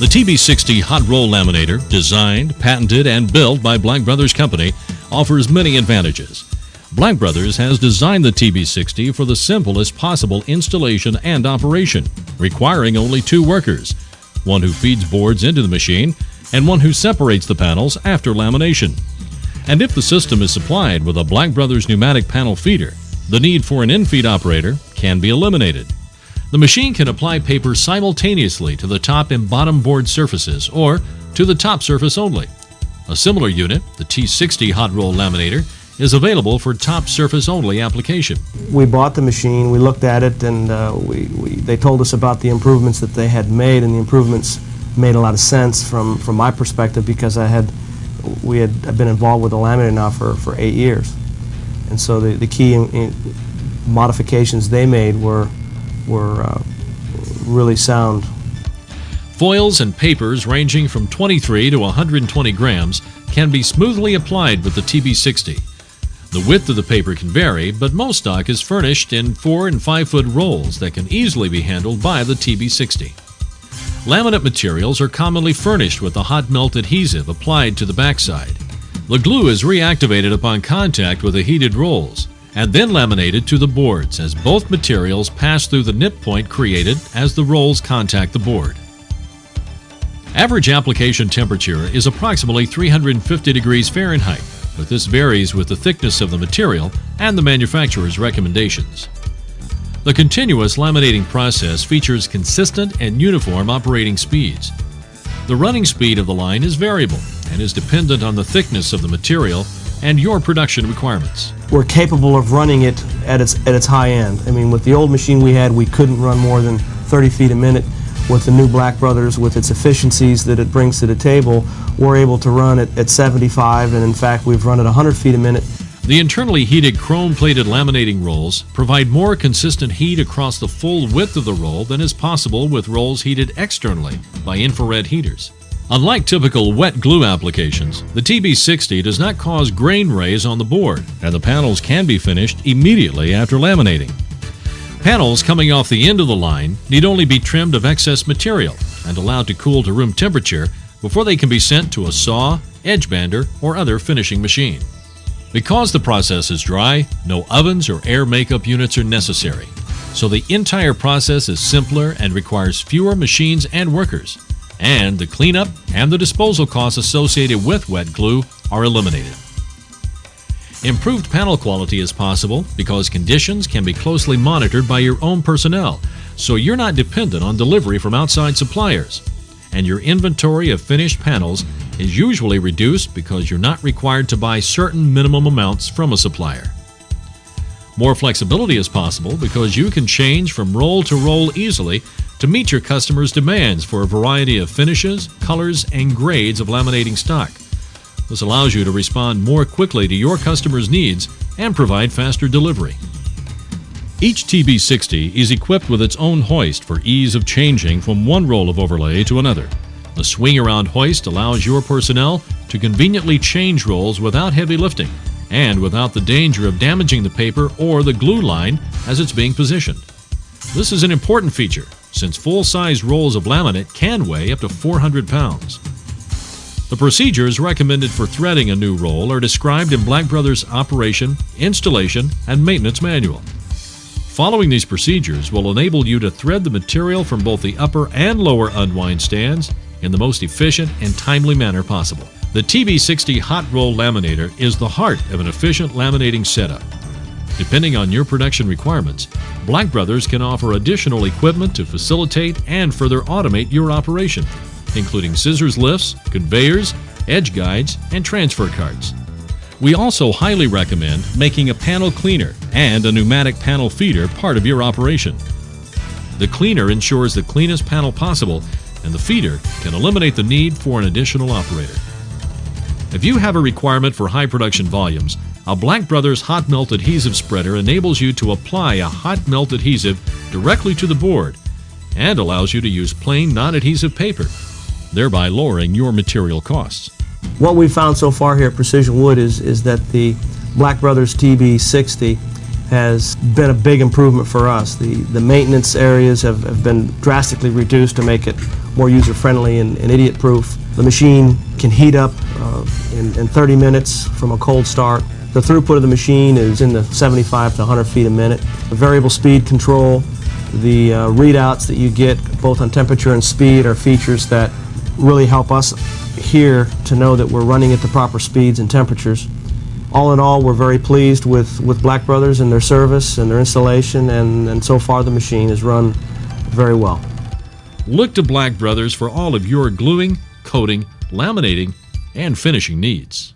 The TB60 hot roll laminator, designed, patented, and built by Black Brothers Company, offers many advantages. Black Brothers has designed the TB60 for the simplest possible installation and operation, requiring only 2 workers, one who feeds boards into the machine and one who separates the panels after lamination. And if the system is supplied with a Black Brothers pneumatic panel feeder, the need for an in-feed operator can be eliminated. The machine can apply paper simultaneously to the top and bottom board surfaces or to the top surface only. A similar unit, the T60 hot roll laminator, is available for top surface only application. We bought the machine, we looked at it, and they told us about the improvements that they had made, and the improvements made a lot of sense from my perspective because I've been involved with the laminator now for 8 years. And so the key modifications they made were really sound. Foils and papers ranging from 23 to 120 grams can be smoothly applied with the TB60. The width of the paper can vary, but most stock is furnished in 4 and 5 foot rolls that can easily be handled by the TB60. Laminate materials are commonly furnished with a hot melt adhesive applied to the backside. The glue is reactivated upon contact with the heated rolls and then laminated to the boards as both materials pass through the nip point created as the rolls contact the board. Average application temperature is approximately 350 degrees Fahrenheit, but this varies with the thickness of the material and the manufacturer's recommendations. The continuous laminating process features consistent and uniform operating speeds. The running speed of the line is variable and is dependent on the thickness of the material and your production requirements. We're capable of running it at its high end. I mean, with the old machine we had, we couldn't run more than 30 feet a minute. With the new Black Brothers, with its efficiencies that it brings to the table, we're able to run it at 75, and in fact we've run at 100 feet a minute. The internally heated chrome-plated laminating rolls provide more consistent heat across the full width of the roll than is possible with rolls heated externally by infrared heaters. Unlike typical wet glue applications, the TB60 does not cause grain rays on the board, and the panels can be finished immediately after laminating. Panels coming off the end of the line need only be trimmed of excess material and allowed to cool to room temperature before they can be sent to a saw, edge bander, or other finishing machine. Because the process is dry, no ovens or air makeup units are necessary, so the entire process is simpler and requires fewer machines and workers, and the cleanup and the disposal costs associated with wet glue are eliminated. Improved panel quality is possible because conditions can be closely monitored by your own personnel, so you're not dependent on delivery from outside suppliers, and your inventory of finished panels is usually reduced because you're not required to buy certain minimum amounts from a supplier. More flexibility is possible because you can change from roll to roll easily to meet your customers' demands for a variety of finishes, colors, and grades of laminating stock. This allows you to respond more quickly to your customers' needs and provide faster delivery. Each TB60 is equipped with its own hoist for ease of changing from one roll of overlay to another. The swing-around hoist allows your personnel to conveniently change rolls without heavy lifting and without the danger of damaging the paper or the glue line as it's being positioned. This is an important feature since full-size rolls of laminate can weigh up to 400 pounds. The procedures recommended for threading a new roll are described in Black Brothers' operation, installation, and maintenance manual. Following these procedures will enable you to thread the material from both the upper and lower unwind stands in the most efficient and timely manner possible. The TB60 hot roll laminator is the heart of an efficient laminating setup. Depending on your production requirements, Black Brothers can offer additional equipment to facilitate and further automate your operation, including scissors lifts, conveyors, edge guides, and transfer carts. We also highly recommend making a panel cleaner and a pneumatic panel feeder part of your operation. The cleaner ensures the cleanest panel possible, and the feeder can eliminate the need for an additional operator. If you have a requirement for high production volumes, a Black Brothers hot melt adhesive spreader enables you to apply a hot melt adhesive directly to the board and allows you to use plain non-adhesive paper, thereby lowering your material costs. What we've found so far here at Precision Wood is that the Black Brothers TB60 has been a big improvement for us. The maintenance areas have been drastically reduced to make it more user-friendly and idiot-proof. The machine can heat up in 30 minutes from a cold start. The throughput of the machine is in the 75 to 100 feet a minute. The variable speed control, the readouts that you get both on temperature and speed are features that really help us here to know that we're running at the proper speeds and temperatures. All in all, we're very pleased with Black Brothers and their service and their installation, and so far the machine has run very well. Look to Black Brothers for all of your gluing, coating, laminating, and finishing needs.